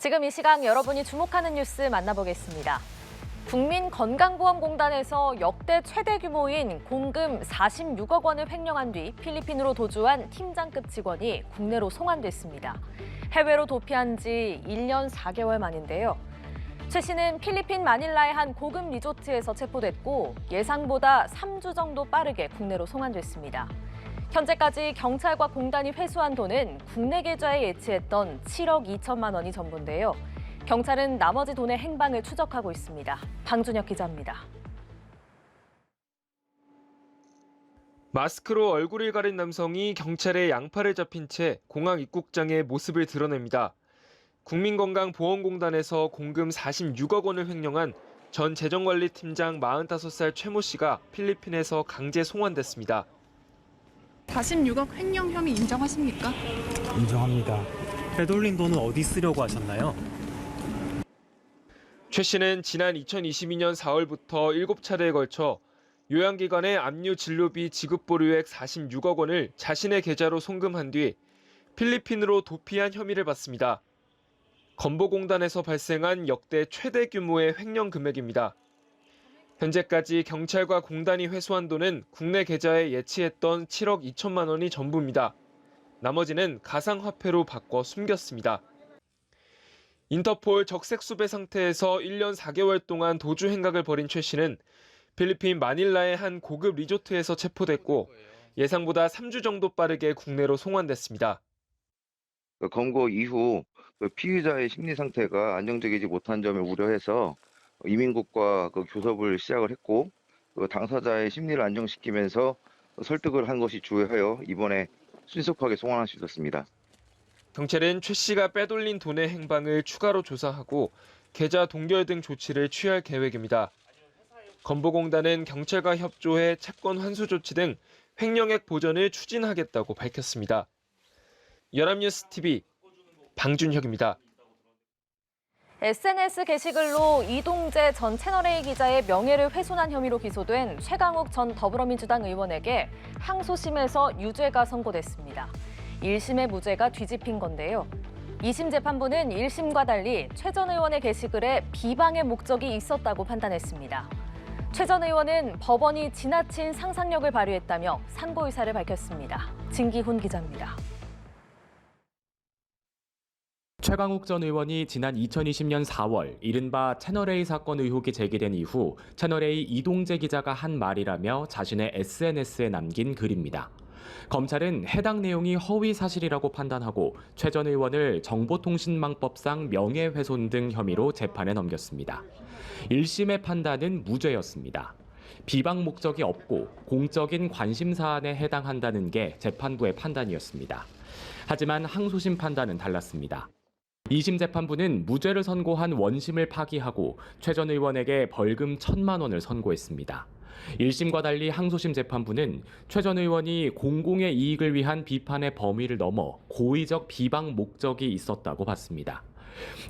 지금 이 시각 여러분이 주목하는 뉴스 만나보겠습니다. 국민건강보험공단에서 역대 최대 규모인 공금 46억 원을 횡령한 뒤 필리핀으로 도주한 팀장급 직원이 국내로 송환됐습니다. 해외로 도피한 지 1년 4개월 만인데요. 최 씨는 필리핀 마닐라의 한 고급 리조트에서 체포됐고 예상보다 3주 정도 빠르게 국내로 송환됐습니다. 현재까지 경찰과 공단이 회수한 돈은 국내 계좌에 예치했던 7억 2천만 원이 전부인데요. 경찰은 나머지 돈의 행방을 추적하고 있습니다. 방준혁 기자입니다. 마스크로 얼굴을 가린 남성이 경찰의 양팔을 잡힌 채 공항 입국장에 모습을 드러냅니다. 국민건강보험공단에서 공금 46억 원을 횡령한 전 재정관리팀장 45살 최모 씨가 필리핀에서 강제 송환됐습니다. 46억 횡령 혐의 인정하십니까? 인정합니다. 빼돌린 돈은 어디 쓰려고 하셨나요? 최 씨는 지난 2022년 4월부터 7차례에 걸쳐 요양기관의 압류 진료비 지급 보류액 46억 원을 자신의 계좌로 송금한 뒤 필리핀으로 도피한 혐의를 받습니다. 건보공단에서 발생한 역대 최대 규모의 횡령 금액입니다. 현재까지 경찰과 공단이 회수한 돈은 국내 계좌에 예치했던 7억 2천만 원이 전부입니다. 나머지는 가상화폐로 바꿔 숨겼습니다. 인터폴 적색수배 상태에서 1년 4개월 동안 도주 행각을 벌인 최 씨는 필리핀 마닐라의 한 고급 리조트에서 체포됐고 예상보다 3주 정도 빠르게 국내로 송환됐습니다. 검거 이후 피의자의 심리 상태가 안정적이지 못한 점을 우려해서 이민국과 교섭을 시작을 했고 당사자의 심리를 안정시키면서 설득을 한 것이 주요하여 이번에 신속하게 송환할 수 있었습니다. 경찰은 최 씨가 빼돌린 돈의 행방을 추가로 조사하고 계좌 동결 등 조치를 취할 계획입니다. 건보공단은 경찰과 협조해 채권 환수 조치 등 횡령액 보전을 추진하겠다고 밝혔습니다. 연합뉴스TV 방준혁입니다. SNS 게시글로 이동재 전 채널A 기자의 명예를 훼손한 혐의로 기소된 최강욱 전 더불어민주당 의원에게 항소심에서 유죄가 선고됐습니다. 1심의 무죄가 뒤집힌 건데요. 2심 재판부는 1심과 달리 최 전 의원의 게시글에 비방의 목적이 있었다고 판단했습니다. 최 전 의원은 법원이 지나친 상상력을 발휘했다며 상고 의사를 밝혔습니다. 진기훈 기자입니다. 최강욱 전 의원이 지난 2020년 4월 이른바 채널A 사건 의혹이 제기된 이후 채널A 이동재 기자가 한 말이라며 자신의 SNS에 남긴 글입니다. 검찰은 해당 내용이 허위 사실이라고 판단하고 최 전 의원을 정보통신망법상 명예훼손 등 혐의로 재판에 넘겼습니다. 1심의 판단은 무죄였습니다. 비방 목적이 없고 공적인 관심 사안에 해당한다는 게 재판부의 판단이었습니다. 하지만 항소심 판단은 달랐습니다. 2심 재판부는 무죄를 선고한 원심을 파기하고 최 전 의원에게 벌금 1,000만 원을 선고했습니다. 1심과 달리 항소심 재판부는 최 전 의원이 공공의 이익을 위한 비판의 범위를 넘어 고의적 비방 목적이 있었다고 봤습니다.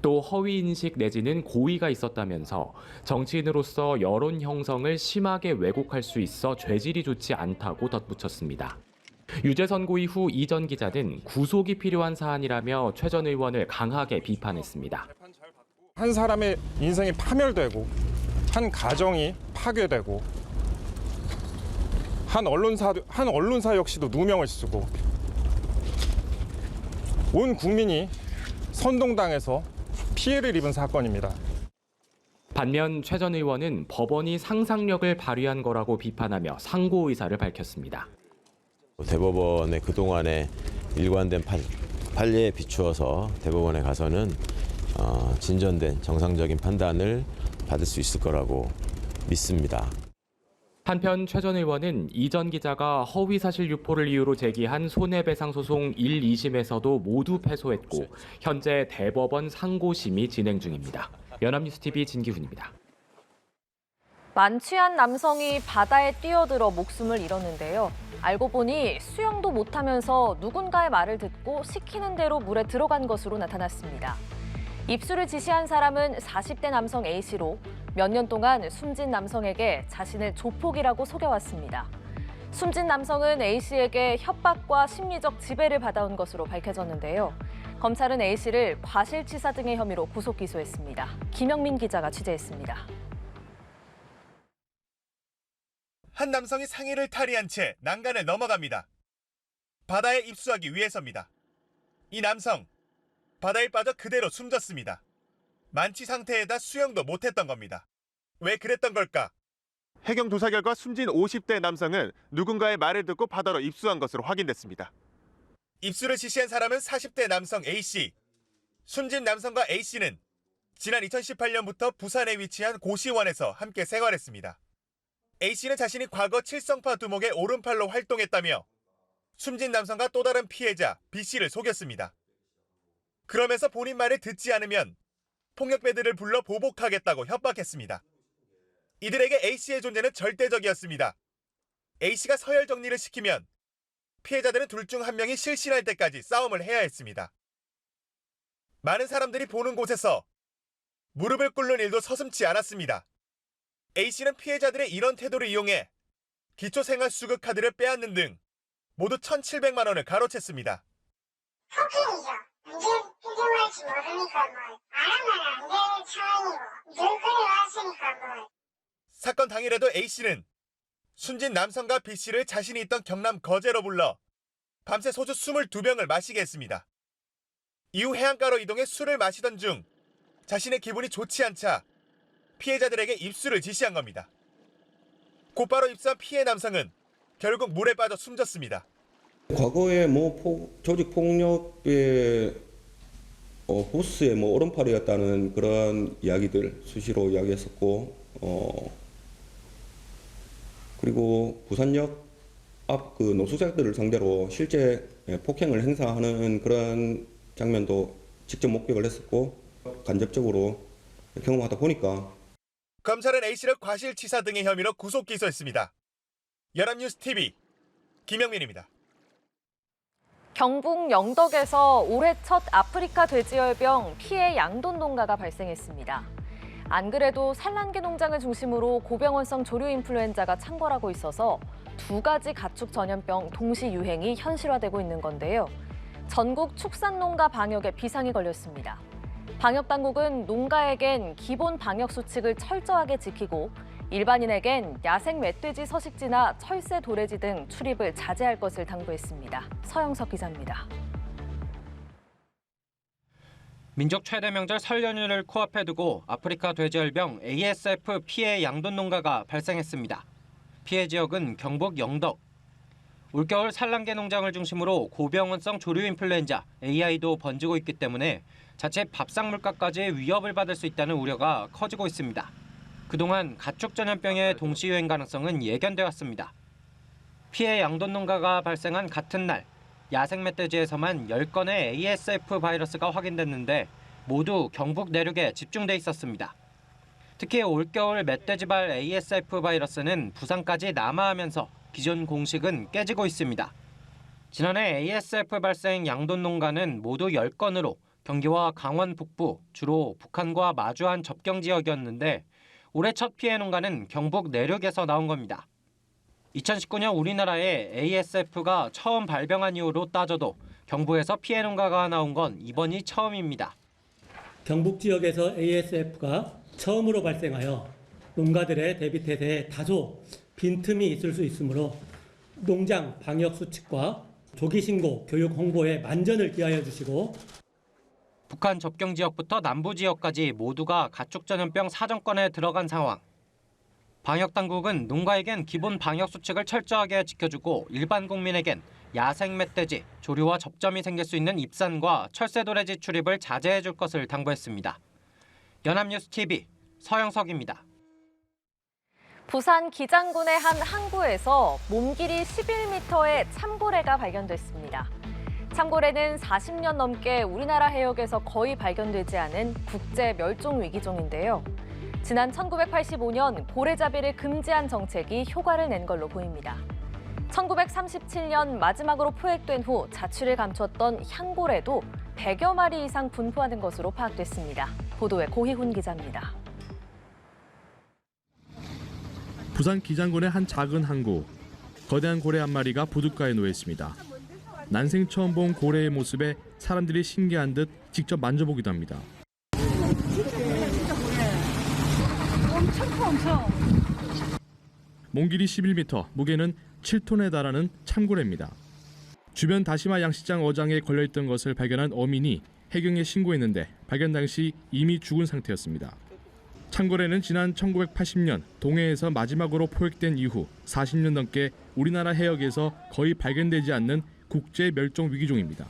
또 허위인식 내지는 고의가 있었다면서 정치인으로서 여론 형성을 심하게 왜곡할 수 있어 죄질이 좋지 않다고 덧붙였습니다. 유죄 선고 이후 이 전 기자는 구속이 필요한 사안이라며 최 전 의원을 강하게 비판했습니다. 한 사람의 인생이 파멸되고 한 가정이 파괴되고 한 언론사 역시도 누명을 쓰고 온 국민이 선동당해서 피해를 입은 사건입니다. 반면 최 전 의원은 법원이 상상력을 발휘한 거라고 비판하며 상고 의사를 밝혔습니다. 대법원의 그동안의 일관된 판례에 비추어서 대법원에 가서는 진전된 정상적인 판단을 받을 수 있을 거라고 믿습니다. 한편 최 전 의원은 이 전 기자가 허위사실 유포를 이유로 제기한 손해배상 소송 1, 2심에서도 모두 패소했고 현재 대법원 상고심이 진행 중입니다. 연합뉴스TV 진기훈입니다. 만취한 남성이 바다에 뛰어들어 목숨을 잃었는데요. 알고 보니 수영도 못하면서 누군가의 말을 듣고 시키는 대로 물에 들어간 것으로 나타났습니다. 입수를 지시한 사람은 40대 남성 A씨로 몇 년 동안 숨진 남성에게 자신을 조폭이라고 속여왔습니다. 숨진 남성은 A씨에게 협박과 심리적 지배를 받아온 것으로 밝혀졌는데요. 검찰은 A씨를 과실치사 등의 혐의로 구속 기소했습니다. 김영민 기자가 취재했습니다. 한 남성이 상의를 탈의한 채 난간을 넘어갑니다. 바다에 입수하기 위해서입니다. 이 남성, 바다에 빠져 그대로 숨졌습니다. 만취 상태에다 수영도 못했던 겁니다. 왜 그랬던 걸까? 해경 조사 결과 숨진 50대 남성은 누군가의 말을 듣고 바다로 입수한 것으로 확인됐습니다. 입수를 지시한 사람은 40대 남성 A씨. 숨진 남성과 A씨는 지난 2018년부터 부산에 위치한 고시원에서 함께 생활했습니다. A씨는 자신이 과거 칠성파 두목의 오른팔로 활동했다며 숨진 남성과 또 다른 피해자 B씨를 속였습니다. 그러면서 본인 말을 듣지 않으면 폭력배들을 불러 보복하겠다고 협박했습니다. 이들에게 A씨의 존재는 절대적이었습니다. A씨가 서열 정리를 시키면 피해자들은 둘 중 한 명이 실신할 때까지 싸움을 해야 했습니다. 많은 사람들이 보는 곳에서 무릎을 꿇는 일도 서슴지 않았습니다. A씨는 피해자들의 이런 태도를 이용해 기초생활수급 카드를 빼앗는 등 모두 1,700만 원을 가로챘습니다. 폭행이죠. 언제 해결할지 모르니까 안 하면 안 될 상황이고 늘 그래왔으니까 사건 당일에도 A씨는 숨진 남성과 B씨를 자신이 있던 경남 거제로 불러 밤새 소주 22병을 마시게 했습니다. 이후 해안가로 이동해 술을 마시던 중 자신의 기분이 좋지 않자 피해자들에게 입수를 지시한 겁니다. 곧바로 입수한 피해 남성은 결국 물에 빠져 숨졌습니다. 과거에 조직 폭력의 보스의 오른팔이었다는 그런 이야기들 수시로 이야기했었고, 그리고 부산역 앞 그 노숙자들을 상대로 실제 폭행을 행사하는 그런 장면도 직접 목격을 했었고 간접적으로 경험하다 보니까 검찰은 A씨를 과실치사 등의 혐의로 구속 기소했습니다. 연합뉴스 TV 김영민입니다. 경북 영덕에서 올해 첫 아프리카 돼지열병 피해 양돈 농가가 발생했습니다. 안 그래도 산란계 농장을 중심으로 고병원성 조류 인플루엔자가 창궐하고 있어서 두 가지 가축 전염병 동시 유행이 현실화되고 있는 건데요. 전국 축산농가 방역에 비상이 걸렸습니다. 방역당국은 농가에겐 기본 방역 수칙을 철저하게 지키고 일반인에겐 야생 멧돼지 서식지나 철새 도래지 등 출입을 자제할 것을 당부했습니다. 서영석 기자입니다. 민족 최대 명절 설 연휴를 코앞에 두고 아프리카 돼지열병 ASF 피해 양돈 농가가 발생했습니다. 피해 지역은 경북 영덕. 올겨울 산란계 농장을 중심으로 고병원성 조류 인플루엔자 AI도 번지고 있기 때문에 자체 밥상 물가까지 위협을 받을 수 있다는 우려가 커지고 있습니다. 그동안 가축 전염병의 동시 유행 가능성은 예견돼 왔습니다. 피해 양돈 농가가 발생한 같은 날 야생 멧돼지에서만 10건의 ASF 바이러스가 확인됐는데 모두 경북 내륙에 집중돼 있었습니다. 특히 올겨울 멧돼지발 ASF 바이러스는 부산까지 남하하면서 기존 공식은 깨지고 있습니다. 지난해 ASF 발생 양돈 농가는 모두 10건으로 경기와 강원 북부, 주로 북한과 마주한 접경 지역이었는데 올해 첫 피해 농가는 경북 내륙에서 나온 겁니다. 2019년 우리나라에 ASF가 처음 발병한 이후로 따져도 경북에서 피해 농가가 나온 건 이번이 처음입니다. 경북 지역에서 ASF가 처음으로 발생하여 농가들의 대비 태세에 다소 빈틈이 있을 수 있으므로 농장 방역 수칙과 조기 신고, 교육 홍보에 만전을 기하여 주시고 북한 접경 지역부터 남부 지역까지 모두가 가축 전염병 사정권에 들어간 상황. 방역 당국은 농가에겐 기본 방역 수칙을 철저하게 지켜주고 일반 국민에겐 야생 멧돼지, 조류와 접점이 생길 수 있는 입산과 철새도래지 출입을 자제해 줄 것을 당부했습니다. 연합뉴스 TV 서영석입니다. 부산 기장군의 한 항구에서 몸 길이 11m의 참고래가 발견됐습니다. 참고래는 40년 넘게 우리나라 해역에서 거의 발견되지 않은 국제 멸종 위기종인데요. 지난 1985년 고래잡이를 금지한 정책이 효과를 낸 걸로 보입니다. 1937년 마지막으로 포획된 후 자취를 감췄던 향고래도 100여 마리 이상 분포하는 것으로 파악됐습니다. 보도에 고희훈 기자입니다. 부산 기장군의 한 작은 항구. 거대한 고래 한 마리가 부둣가에 놓여 있습니다. 난생 처음 본 고래의 모습에 사람들이 신기한 듯 직접 만져보기도 합니다. 엄청. 몸 길이 11m, 무게는 7톤에 달하는 참고래입니다. 주변 다시마 양식장 어장에 걸려있던 것을 발견한 어민이 해경에 신고했는데 발견 당시 이미 죽은 상태였습니다. 참고래는 지난 1980년 동해에서 마지막으로 포획된 이후 40년 넘게 우리나라 해역에서 거의 발견되지 않는 국제 멸종 위기종입니다.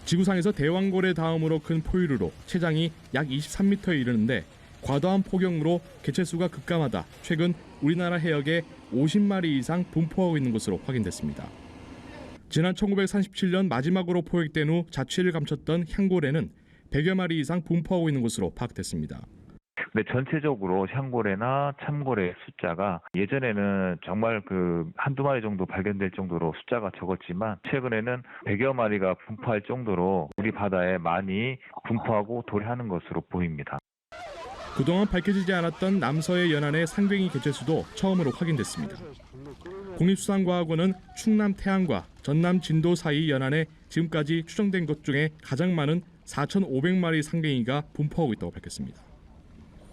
지구상에서 대왕고래 다음으로 큰 포유류로 체장이 약 23m에 이르는데 과도한 폭염으로 개체수가 급감하다 최근 우리나라 해역에 50마리 이상 분포하고 있는 것으로 확인됐습니다. 지난 1937년 마지막으로 포획된 후 자취를 감췄던 향고래는 100여 마리 이상 분포하고 있는 것으로 파악됐습니다. 근데 전체적으로 향고래나 참고래 숫자가 예전에는 정말 한두 마리 정도 발견될 정도로 숫자가 적었지만 최근에는 100여 마리가 분포할 정도로 우리 바다에 많이 분포하고 도래하는 것으로 보입니다. 그동안 밝혀지지 않았던 남서해 연안의 상뱅이 개체수도 처음으로 확인됐습니다. 국립수산과학원은 충남 태안과 전남 진도 사이 연안에 지금까지 추정된 것 중에 가장 많은 4,500마리 상뱅이가 분포하고 있다고 밝혔습니다.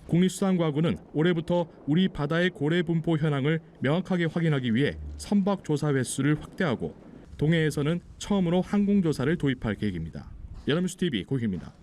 국립수산과학원은 올해부터 우리 바다의 고래 분포 현황을 명확하게 확인하기 위해 선박 조사 횟수를 확대하고 동해에서는 처음으로 항공조사를 도입할 계획입니다. 연합뉴스TV 고희입니다.